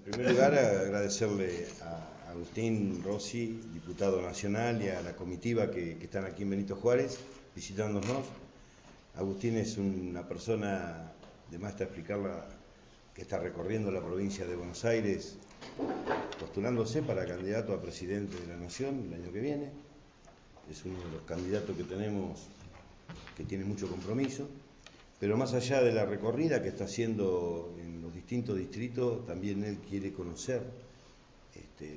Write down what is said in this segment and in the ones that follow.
primer lugar, agradecerle a Agustín Rossi, diputado nacional, y a la comitiva que están aquí en Benito Juárez visitándonos. Agustín es una persona, de más está explicarla, que está recorriendo la provincia de Buenos Aires postulándose para candidato a presidente de la Nación el año que viene. Es uno de los candidatos que tenemos que tiene mucho compromiso. Pero más allá de la recorrida que está haciendo en los distintos distritos, también él quiere conocer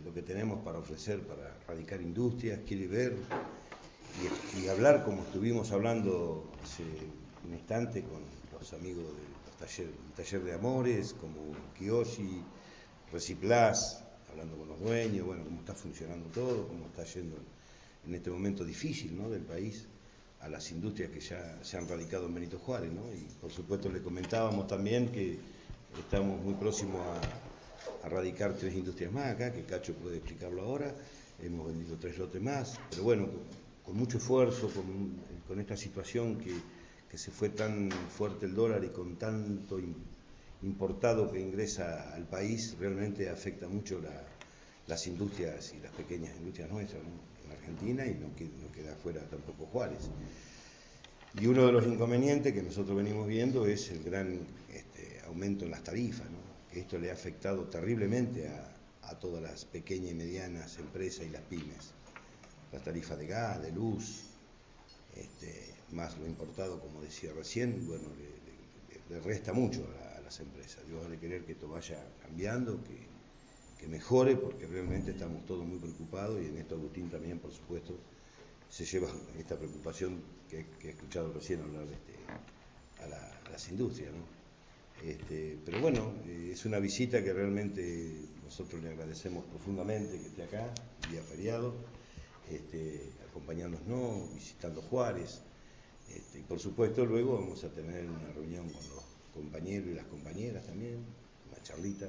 lo que tenemos para ofrecer, para radicar industrias, quiere ver y hablar como estuvimos hablando hace un instante con los amigos del taller de Amores, como Kiyoshi, Reciclás, hablando con los dueños, bueno, cómo está funcionando todo, cómo está yendo en este momento difícil, ¿no?, del país, a las industrias que ya se han radicado en Benito Juárez, ¿no? Y por supuesto le comentábamos también que estamos muy próximos a radicar 3 industrias más acá, que Cacho puede explicarlo ahora. Hemos vendido 3 lotes más, pero bueno, con mucho esfuerzo, con esta situación que se fue tan fuerte el dólar y con tanto importado que ingresa al país, realmente afecta mucho las industrias y las pequeñas industrias nuestras, ¿no?, en Argentina, y no queda afuera tampoco Juárez. Y uno de los inconvenientes que nosotros venimos viendo es el gran aumento en las tarifas, ¿no?, que esto le ha afectado terriblemente a todas las pequeñas y medianas empresas y las pymes. Las tarifas de gas, de luz, más lo importado, como decía recién, bueno, le resta mucho a las empresas. Dios ha de querer que esto vaya cambiando, que mejore, porque realmente estamos todos muy preocupados, y en esto Agustín también, por supuesto, se lleva esta preocupación que he escuchado recién hablar a las industrias, ¿no? Pero bueno, es una visita que realmente nosotros le agradecemos profundamente que esté acá, día feriado, acompañándonos, visitando Juárez, y por supuesto luego vamos a tener una reunión con los compañeros y las compañeras también, una charlita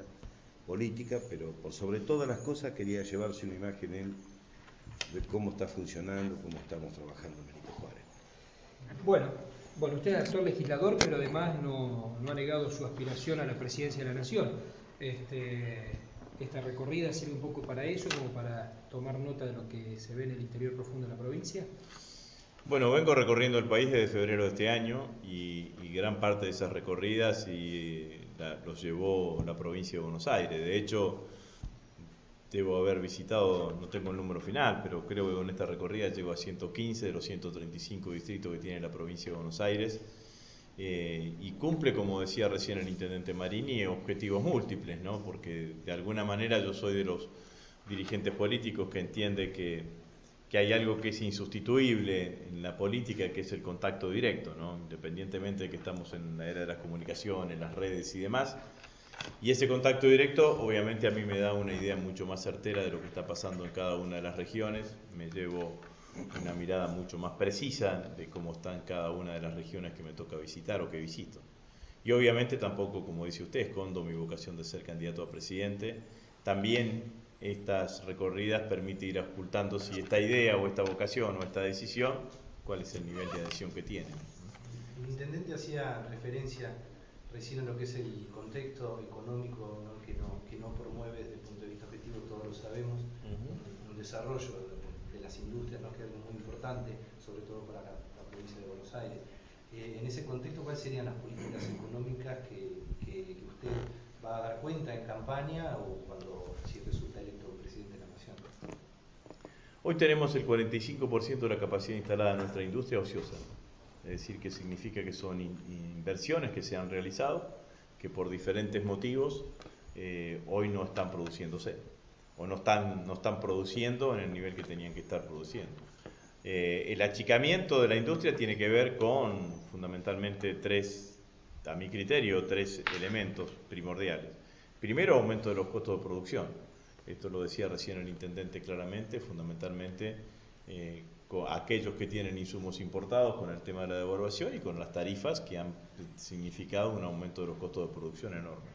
política, pero por sobre todas las cosas quería llevarse una imagen él de cómo está funcionando, cómo estamos trabajando en Benito Juárez. Bueno, usted es actor legislador, pero además no ha negado su aspiración a la presidencia de la Nación. Esta recorrida sirve un poco para eso, como para tomar nota de lo que se ve en el interior profundo de la provincia. Bueno, vengo recorriendo el país desde febrero de este año y gran parte de esas recorridas los llevó la provincia de Buenos Aires. De hecho, debo haber visitado, no tengo el número final, pero creo que con esta recorrida llego a 115 de los 135 distritos que tiene la provincia de Buenos Aires, y cumple, como decía recién el intendente Marini, objetivos múltiples, ¿no? Porque de alguna manera yo soy de los dirigentes políticos que entiende que hay algo que es insustituible en la política, que es el contacto directo, ¿no? Independientemente de que estamos en la era de las comunicaciones, las redes y demás. Y ese contacto directo obviamente a mí me da una idea mucho más certera de lo que está pasando en cada una de las regiones, me llevo una mirada mucho más precisa de cómo están cada una de las regiones que me toca visitar o que visito. Y obviamente tampoco, como dice usted, escondo mi vocación de ser candidato a presidente. También estas recorridas permiten ir ocultando si esta idea o esta vocación o esta decisión, cuál es el nivel de adhesión que tiene. El intendente hacía referencia recién a lo que es el contexto económico, ¿no?, que no promueve desde el punto de vista objetivo, todos lo sabemos, un desarrollo de las industrias, ¿no?, que es algo muy importante, sobre todo para la provincia de Buenos Aires. En ese contexto, ¿cuáles serían las políticas económicas que usted va a dar cuenta en campaña o si resulta electo presidente de la Nación? Hoy tenemos el 45% de la capacidad instalada de nuestra industria ociosa. Es decir, que significa que son inversiones que se han realizado, que por diferentes motivos hoy no están produciéndose, o no están produciendo en el nivel que tenían que estar produciendo. El achicamiento de la industria tiene que ver con fundamentalmente a mi criterio, tres elementos primordiales. Primero, aumento de los costos de producción. Esto lo decía recién el intendente claramente, fundamentalmente con aquellos que tienen insumos importados, con el tema de la devaluación y con las tarifas que han significado un aumento de los costos de producción enorme.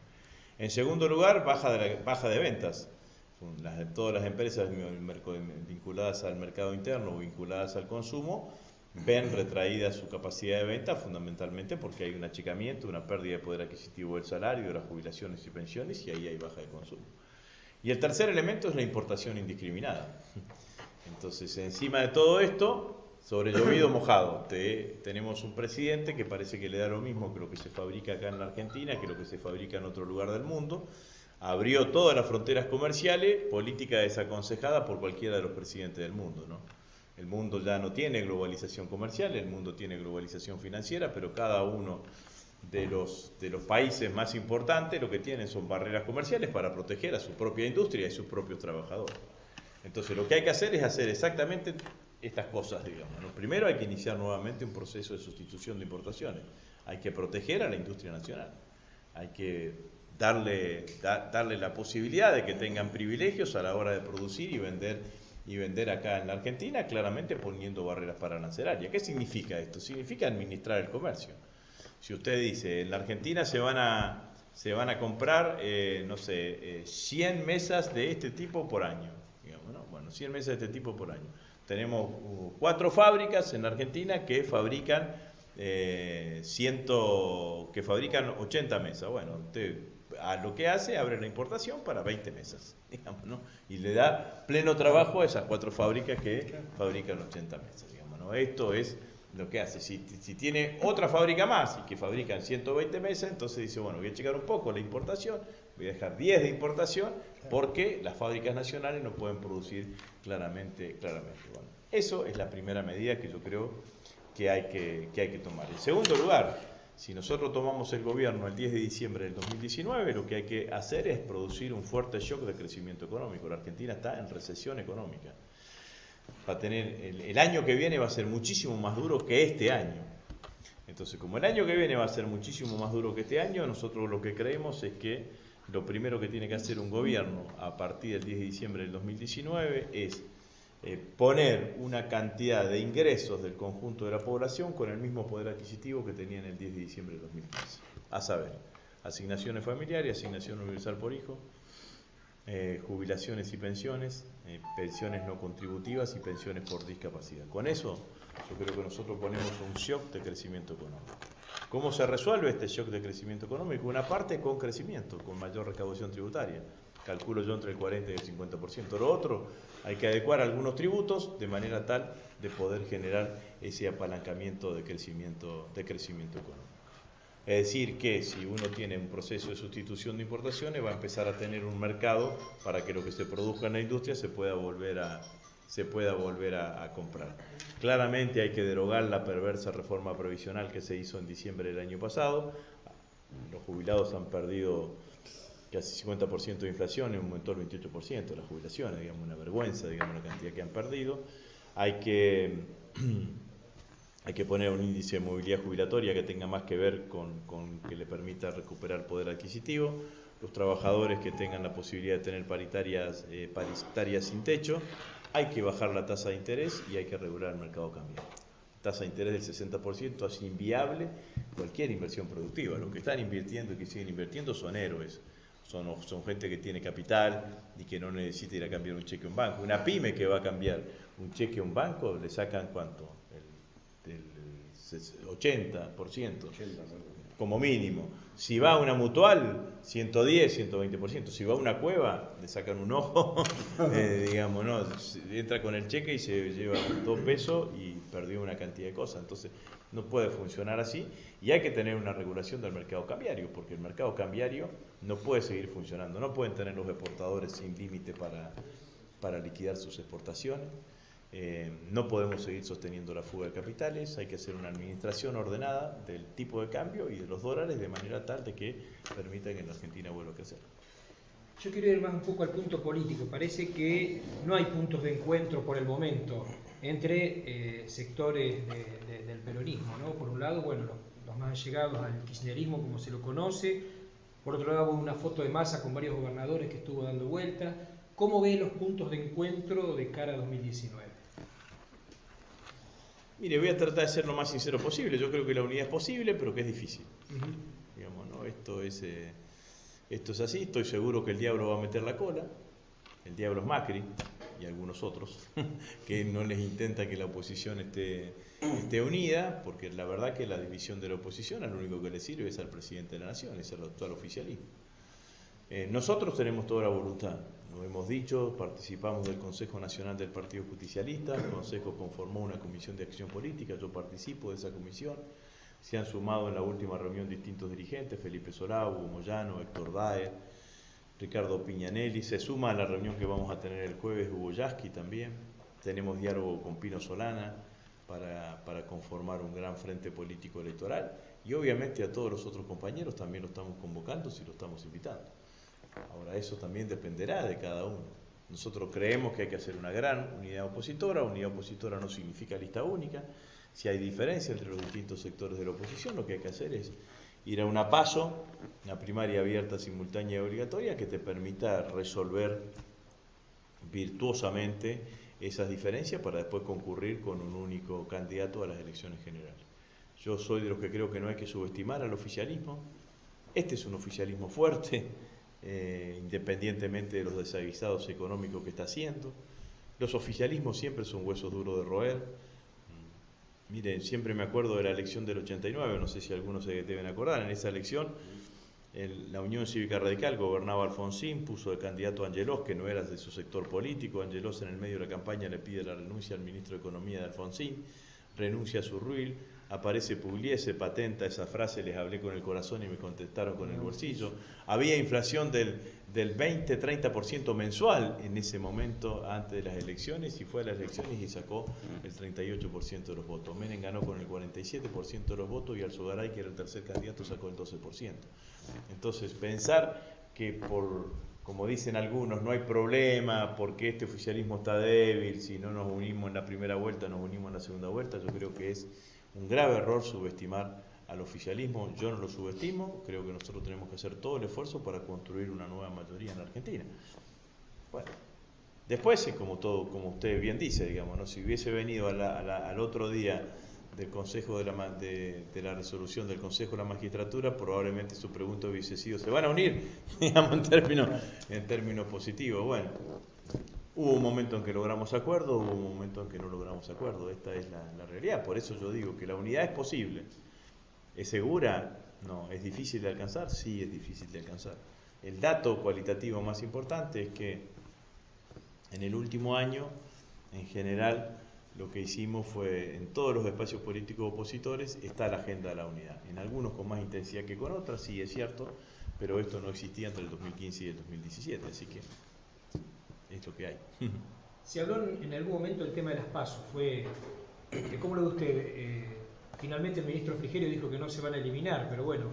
En segundo lugar, baja de ventas. Todas las empresas vinculadas al mercado interno o vinculadas al consumo ven retraída su capacidad de venta, fundamentalmente porque hay un achicamiento, una pérdida de poder adquisitivo del salario, de las jubilaciones y pensiones, y ahí hay baja de consumo. Y el tercer elemento es la importación indiscriminada. Entonces, encima de todo esto, sobre llovido mojado, tenemos un presidente que parece que le da lo mismo que lo que se fabrica acá en la Argentina, que lo que se fabrica en otro lugar del mundo. Abrió todas las fronteras comerciales, política desaconsejada por cualquiera de los presidentes del mundo, ¿no? El mundo ya no tiene globalización comercial, el mundo tiene globalización financiera, pero cada uno de los países más importantes lo que tienen son barreras comerciales para proteger a su propia industria y a sus propios trabajadores. Entonces lo que hay que hacer es hacer exactamente estas cosas, digamos, ¿no? Primero hay que iniciar nuevamente un proceso de sustitución de importaciones, hay que proteger a la industria nacional, hay que darle la posibilidad de que tengan privilegios a la hora de producir y vender acá en la Argentina, claramente poniendo barreras arancelarias. ¿Qué significa esto? Significa administrar el comercio. Si usted dice, en la Argentina se van a comprar, 100 mesas de este tipo por año, digamos, ¿no? Bueno, 100 mesas de este tipo por año. Tenemos 4 fábricas en la Argentina que fabrican 80 mesas. Bueno, usted a lo que hace, abre la importación para 20 mesas, digamos, ¿no? Y le da pleno trabajo a esas 4 fábricas que fabrican 80 mesas, digamos, ¿no? Esto es lo que hace. Si tiene otra fábrica más y que fabrican 120 mesas, entonces dice, bueno, voy a checar un poco la importación, voy a dejar 10 de importación porque las fábricas nacionales no pueden producir claramente. Bueno, eso es la primera medida que yo creo que hay que tomar. En segundo lugar, si nosotros tomamos el gobierno el 10 de diciembre del 2019, lo que hay que hacer es producir un fuerte shock de crecimiento económico. La Argentina está en recesión económica. Va a tener, el año que viene va a ser muchísimo más duro que este año. Entonces, como el año que viene va a ser muchísimo más duro que este año, nosotros lo que creemos es que lo primero que tiene que hacer un gobierno a partir del 10 de diciembre del 2019 es poner una cantidad de ingresos del conjunto de la población con el mismo poder adquisitivo que tenían el 10 de diciembre del 2015. A saber, asignaciones familiares, asignación universal por hijo, jubilaciones y pensiones, pensiones no contributivas y pensiones por discapacidad. Con eso, yo creo que nosotros ponemos un shock de crecimiento económico. ¿Cómo se resuelve este shock de crecimiento económico? Una parte con crecimiento, con mayor recaudación tributaria. Calculo yo entre el 40 y el 50%. Lo otro, hay que adecuar algunos tributos de manera tal de poder generar ese apalancamiento de crecimiento económico. Es decir, que si uno tiene un proceso de sustitución de importaciones, va a empezar a tener un mercado para que lo que se produzca en la industria se pueda volver a comprar. Claramente hay que derogar la perversa reforma previsional que se hizo en diciembre del año pasado. Los jubilados han perdido casi 50% de inflación, aumentó el 28% de las jubilaciones, digamos, una vergüenza, digamos, la cantidad que han perdido. Hay que poner un índice de movilidad jubilatoria que tenga más que ver con que le permita recuperar poder adquisitivo. Los trabajadores que tengan la posibilidad de tener paritarias sin techo. Hay que bajar la tasa de interés y hay que regular el mercado cambiario. Tasa de interés del 60% es inviable cualquier inversión productiva. Los que están invirtiendo y que siguen invirtiendo son héroes. Son gente que tiene capital y que no necesita ir a cambiar un cheque a un banco. Una pyme que va a cambiar un cheque a un banco, le sacan ¿cuánto? El 80%, como mínimo. Si va a una mutual, 110, 120%. Si va a una cueva, le sacan un ojo, digamos, ¿no? Entra con el cheque y se lleva 2 pesos y perdió una cantidad de cosas. Entonces, no puede funcionar así y hay que tener una regulación del mercado cambiario, porque el mercado cambiario no puede seguir funcionando. No pueden tener los exportadores sin límite para liquidar sus exportaciones. No podemos seguir sosteniendo la fuga de capitales, hay que hacer una administración ordenada del tipo de cambio y de los dólares de manera tal de que permita que en la Argentina vuelva a crecer. Yo quiero ir más un poco al punto político. Parece que no hay puntos de encuentro por el momento entre sectores del peronismo, ¿no? Por un lado, bueno, los más allegados al kirchnerismo como se lo conoce. Por otro lado, una foto de Massa con varios gobernadores que estuvo dando vueltas. ¿Cómo ve los puntos de encuentro de cara a 2019? Mire, voy a tratar de ser lo más sincero posible. Yo creo que la unidad es posible, pero que es difícil. Digamos, ¿no? Esto es así. Estoy seguro que el diablo va a meter la cola. El diablo es Macri. y algunos otros, que no les intenta que la oposición esté unida, porque la verdad que la división de la oposición a lo único que le sirve es al presidente de la Nación, es el actual oficialismo. Nosotros tenemos toda la voluntad, lo hemos dicho, participamos del Consejo Nacional del Partido Justicialista, el Consejo conformó una comisión de acción política, yo participo de esa comisión, se han sumado en la última reunión distintos dirigentes, Felipe Solá, Hugo Moyano, Héctor Daer, Ricardo Piñanelli, se suma a la reunión que vamos a tener el jueves Hugo Yasky también, tenemos diálogo con Pino Solana para conformar un gran frente político electoral y obviamente a todos los otros compañeros también lo estamos convocando si lo estamos invitando. Ahora eso también dependerá de cada uno. Nosotros creemos que hay que hacer una gran unidad opositora no significa lista única, si hay diferencia entre los distintos sectores de la oposición, lo que hay que hacer es ir a una PASO, una primaria abierta, simultánea y obligatoria, que te permita resolver virtuosamente esas diferencias para después concurrir con un único candidato a las elecciones generales. Yo soy de los que creo que no hay que subestimar al oficialismo. Este es un oficialismo fuerte, independientemente de los desaguisados económicos que está haciendo. Los oficialismos siempre son huesos duros de roer. Miren, siempre me acuerdo de la elección del 89, no sé si algunos se deben acordar, en esa elección la Unión Cívica Radical gobernaba Alfonsín, puso de candidato a Angelós, que no era de su sector político. Angelós en el medio de la campaña le pide la renuncia al ministro de Economía de Alfonsín, renuncia a su ruil, aparece Pugliese, patenta esa frase, les hablé con el corazón y me contestaron con el bolsillo. Había inflación del 20-30% mensual en ese momento antes de las elecciones, y fue a las elecciones y sacó el 38% de los votos. Menem ganó con el 47% de los votos y Alzogaray, que era el tercer candidato, sacó el 12%. Entonces, pensar que como dicen algunos, no hay problema porque este oficialismo está débil, si no nos unimos en la primera vuelta, nos unimos en la segunda vuelta, yo creo que es un grave error subestimar al oficialismo. Yo no lo subestimo, creo que nosotros tenemos que hacer todo el esfuerzo para construir una nueva mayoría en la Argentina. Bueno, después, como usted bien dice, digamos, ¿no? Si hubiese venido al otro día del Consejo de la resolución del Consejo de la Magistratura, probablemente su pregunta hubiese sido: ¿se van a unir? Digamos, en términos positivos. Bueno, hubo un momento en que logramos acuerdo, hubo un momento en que no logramos acuerdo. Esta es la realidad. Por eso yo digo que la unidad es posible. ¿Es segura? No. ¿Es difícil de alcanzar? Sí, es difícil de alcanzar. El dato cualitativo más importante es que en el último año, en general, lo que hicimos fue, en todos los espacios políticos opositores, está la agenda de la unidad. En algunos con más intensidad que con otras, sí es cierto, pero esto no existía entre el 2015 y el 2017, así que es lo que hay. Se habló en algún momento del tema de las PASO. ¿Cómo lo ve usted? Finalmente el ministro Frigerio dijo que no se van a eliminar, pero bueno,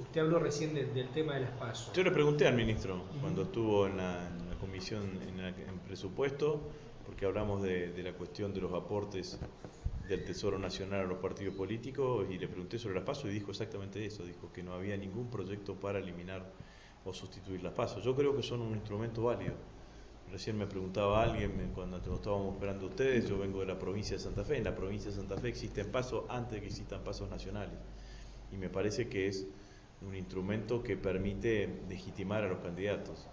usted habló recién del tema de las PASO. Yo le pregunté al ministro cuando estuvo en la comisión en presupuesto, porque hablamos de la cuestión de los aportes del Tesoro Nacional a los partidos políticos, y le pregunté sobre las PASO y dijo exactamente eso, dijo que no había ningún proyecto para eliminar o sustituir las PASO. Yo creo que son un instrumento válido. Recién me preguntaba alguien cuando estábamos esperando a ustedes, yo vengo de la provincia de Santa Fe, en la provincia de Santa Fe existen PASO antes de que existan PASOs nacionales, y me parece que es un instrumento que permite legitimar a los candidatos,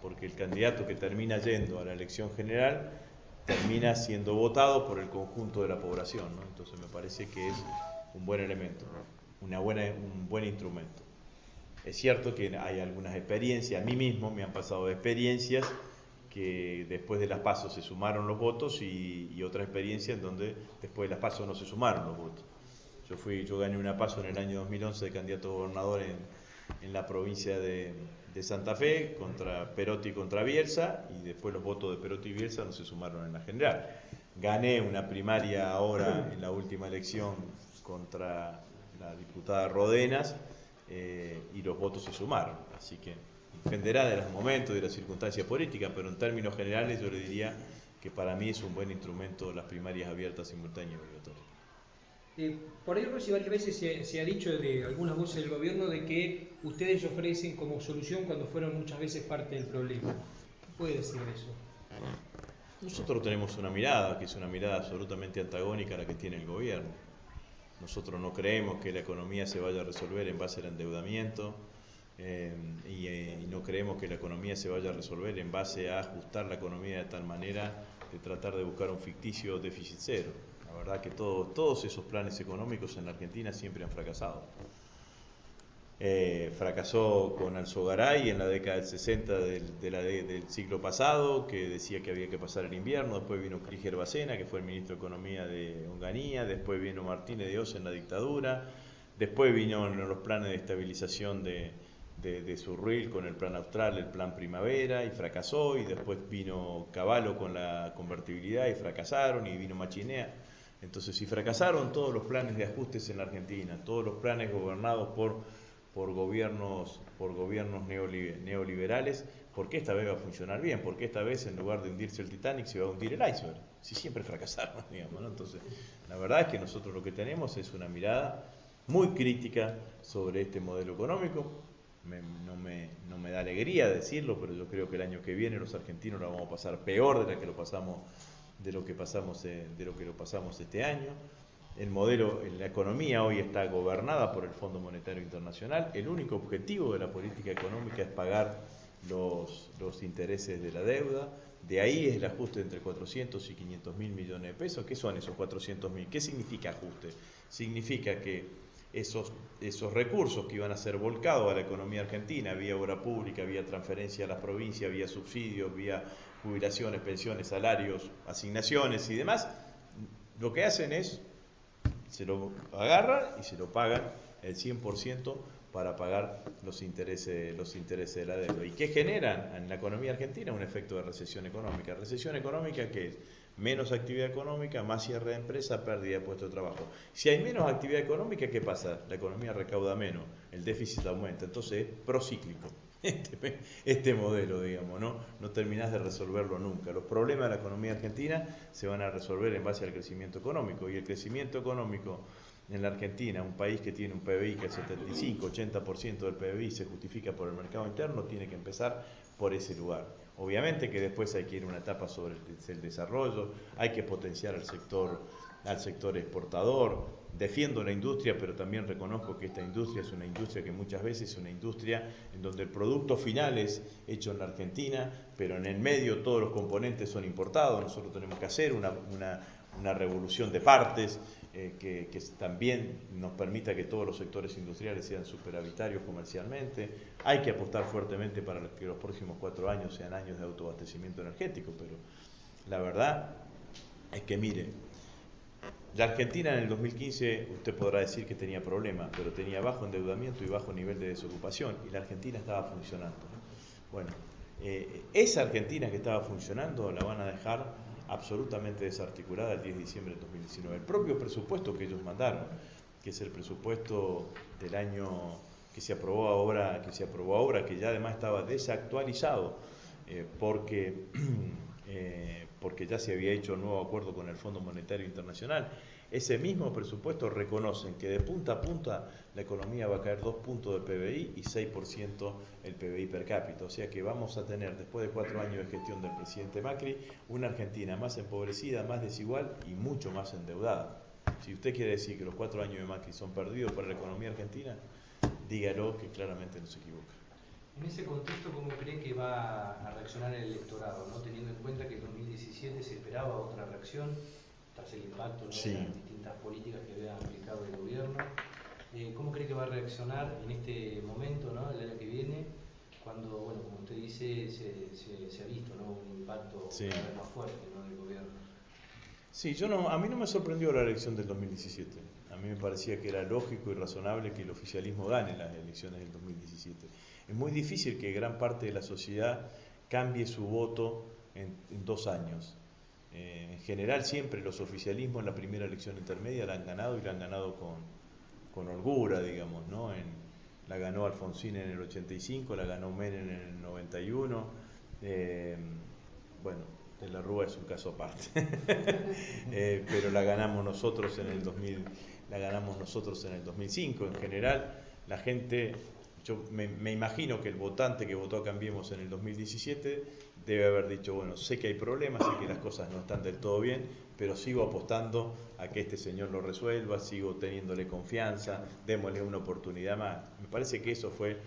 porque el candidato que termina yendo a la elección general termina siendo votado por el conjunto de la población, ¿no? Entonces me parece que es un buen elemento, un buen instrumento. Es cierto que hay algunas experiencias, a mí mismo me han pasado experiencias que después de las PASO se sumaron los votos y otra experiencia en donde después de las PASO no se sumaron los votos. Yo gané una PASO en el año 2011 de candidato a gobernador en la provincia de Santa Fe contra Perotti y contra Bielsa, y después los votos de Perotti y Bielsa no se sumaron en la general. Gané una primaria ahora en la última elección contra la diputada Rodenas y los votos se sumaron, así que dependerá de los momentos y de las circunstancias políticas, pero en términos generales yo le diría que para mí es un buen instrumento las primarias abiertas, simultáneas y obligatorias. Por ahí, Rossi, varias veces se ha dicho de algunas voces del gobierno de que ustedes ofrecen como solución cuando fueron muchas veces parte del problema. ¿Qué puede decir eso? Nosotros tenemos una mirada que es una mirada absolutamente antagónica a la que tiene el gobierno. Nosotros no creemos que la economía se vaya a resolver en base al endeudamiento, y no creemos que la economía se vaya a resolver en base a ajustar la economía de tal manera de tratar de buscar un ficticio déficit cero. La verdad que todos esos planes económicos en la Argentina siempre han fracasado. Fracasó con Alzogaray en la década del 60 del siglo pasado, que decía que había que pasar el invierno. Después vino Krieger Bacena, que fue el ministro de Economía de Onganía. Después vino Martínez de Oz en la dictadura. Después vino los planes de estabilización de Surruil con el plan austral, el plan primavera, y fracasó. Y después vino Cavallo con la convertibilidad y fracasaron. Y vino Machinea. Entonces, si fracasaron todos los planes de ajustes en la Argentina, todos los planes gobernados por gobiernos neoliberales, ¿por qué esta vez va a funcionar bien? ¿Por qué esta vez, en lugar de hundirse el Titanic, se va a hundir el iceberg? Si siempre fracasaron, digamos, ¿no? Entonces, la verdad es que nosotros lo que tenemos es una mirada muy crítica sobre este modelo económico. No me da alegría decirlo, pero yo creo que el año que viene los argentinos la vamos a pasar peor de lo que pasamos este año. El modelo, la economía hoy está gobernada por el Fondo Monetario Internacional. El único objetivo de la política económica es pagar los intereses de la deuda. De ahí es el ajuste entre 400 y 500 mil millones de pesos. ¿Qué son esos 400 mil? ¿Qué significa ajuste? Significa que esos recursos que iban a ser volcados a la economía argentina, vía obra pública, vía transferencia a las provincias, vía subsidios, vía jubilaciones, pensiones, salarios, asignaciones y demás, lo que hacen es se lo agarran y se lo pagan el 100% para pagar los intereses de la deuda. ¿Y qué generan en la economía argentina? Un efecto de recesión económica. Recesión económica, que es menos actividad económica, más cierre de empresa, pérdida de puestos de trabajo. Si hay menos actividad económica, ¿qué pasa? La economía recauda menos, el déficit aumenta. Entonces es procíclico este modelo, digamos, no terminás de resolverlo nunca. Los problemas de la economía argentina se van a resolver en base al crecimiento económico, y el crecimiento económico en la Argentina, un país que tiene un PBI que el 75-80% del PBI se justifica por el mercado interno, tiene que empezar por ese lugar. Obviamente que después hay que ir a una etapa sobre el desarrollo, hay que potenciar al sector exportador. Defiendo la industria, pero también reconozco que esta industria es una industria que muchas veces es una industria en donde el producto final es hecho en la Argentina, pero en el medio todos los componentes son importados. Nosotros tenemos que hacer una revolución de partes que también nos permita que todos los sectores industriales sean superavitarios comercialmente. Hay que apostar fuertemente para que los próximos 4 años sean años de autoabastecimiento energético, pero la verdad es que, mire, la Argentina en el 2015, usted podrá decir que tenía problemas, pero tenía bajo endeudamiento y bajo nivel de desocupación, y la Argentina estaba funcionando. Bueno, esa Argentina que estaba funcionando la van a dejar absolutamente desarticulada el 10 de diciembre de 2019. El propio presupuesto que ellos mandaron, que es el presupuesto del año que se aprobó ahora, que ya además estaba desactualizado, porque ya se había hecho un nuevo acuerdo con el Fondo Monetario Internacional. Ese mismo presupuesto reconocen que de punta a punta la economía va a caer 2 puntos del PBI y 6% el PBI per cápita. O sea que vamos a tener, después de 4 años de gestión del presidente Macri, una Argentina más empobrecida, más desigual y mucho más endeudada. Si usted quiere decir que los 4 años de Macri son perdidos para la economía argentina, dígalo, que claramente no se equivoca. En ese contexto, ¿cómo cree que va a reaccionar el electorado, ¿no? Teniendo en cuenta que en 2017 se esperaba otra reacción tras el impacto, ¿no?, Sí, de las distintas políticas que había aplicado el gobierno? ¿Cómo cree que va a reaccionar en este momento, ¿no?, el año que viene, cuando, bueno, como usted dice, se ha visto, ¿no?, un impacto cada vez más fuerte, ¿no?, del gobierno? Sí, a mí no me sorprendió la elección del 2017. A mí me parecía que era lógico y razonable que el oficialismo gane las elecciones del 2017. Es muy difícil que gran parte de la sociedad cambie su voto en 2 años. En general siempre los oficialismos en la primera elección intermedia la han ganado, y la han ganado con holgura, digamos, ¿no? La ganó Alfonsín en el 85, la ganó Menem en el 91. Bueno, de la Rúa es un caso aparte. Pero la ganamos nosotros en el 2005. En general, la gente, yo me imagino que el votante que votó a Cambiemos en el 2017 debe haber dicho, bueno, sé que hay problemas, sé que las cosas no están del todo bien, pero sigo apostando a que este señor lo resuelva, sigo teniéndole confianza, démosle una oportunidad más. Me parece que eso fue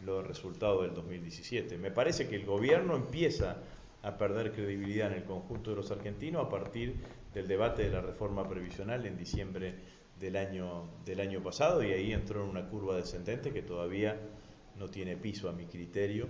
los resultados del 2017. Me parece que el gobierno empieza a perder credibilidad en el conjunto de los argentinos a partir del debate de la reforma previsional en diciembre del año pasado, y ahí entró en una curva descendente que todavía no tiene piso a mi criterio.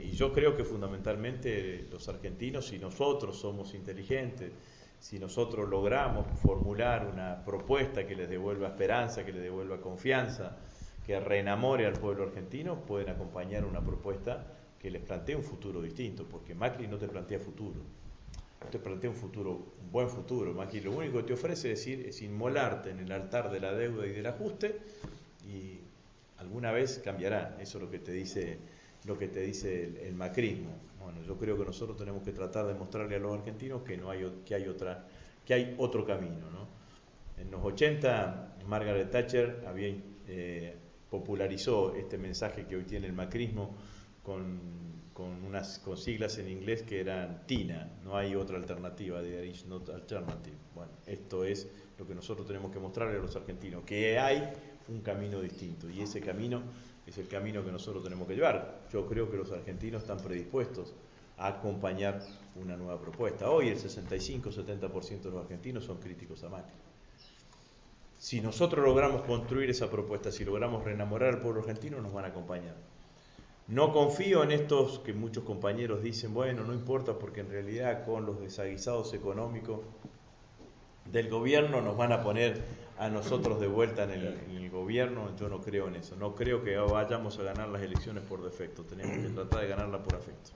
Y yo creo que fundamentalmente los argentinos, si nosotros somos inteligentes, si nosotros logramos formular una propuesta que les devuelva esperanza, que les devuelva confianza, que reenamore al pueblo argentino, pueden acompañar una propuesta que les plantee un futuro distinto, porque Macri no te plantea futuro, no te plantea un futuro, un buen futuro. Macri lo único que te ofrece es inmolarte en el altar de la deuda y del ajuste, y alguna vez cambiará. Eso es lo que te dice el macrismo. Bueno, yo creo que nosotros tenemos que tratar de mostrarle a los argentinos que hay otro camino, ¿no? En los 80 Margaret Thatcher popularizó este mensaje que hoy tiene el macrismo con siglas en inglés que eran TINA, no hay otra alternativa, there is no alternative. Bueno, esto es lo que nosotros tenemos que mostrarle a los argentinos, que hay un camino distinto, y ese camino es el camino que nosotros tenemos que llevar. Yo creo que los argentinos están predispuestos a acompañar una nueva propuesta. Hoy el 65-70% de los argentinos son críticos a Macri. Si nosotros logramos construir esa propuesta, si logramos reenamorar al pueblo argentino, nos van a acompañar. No confío en estos que muchos compañeros dicen, bueno, no importa porque en realidad con los desaguisados económicos del gobierno nos van a poner a nosotros de vuelta en el gobierno. Yo no creo en eso. No creo que vayamos a ganar las elecciones por defecto. Tenemos que tratar de ganarlas por afecto.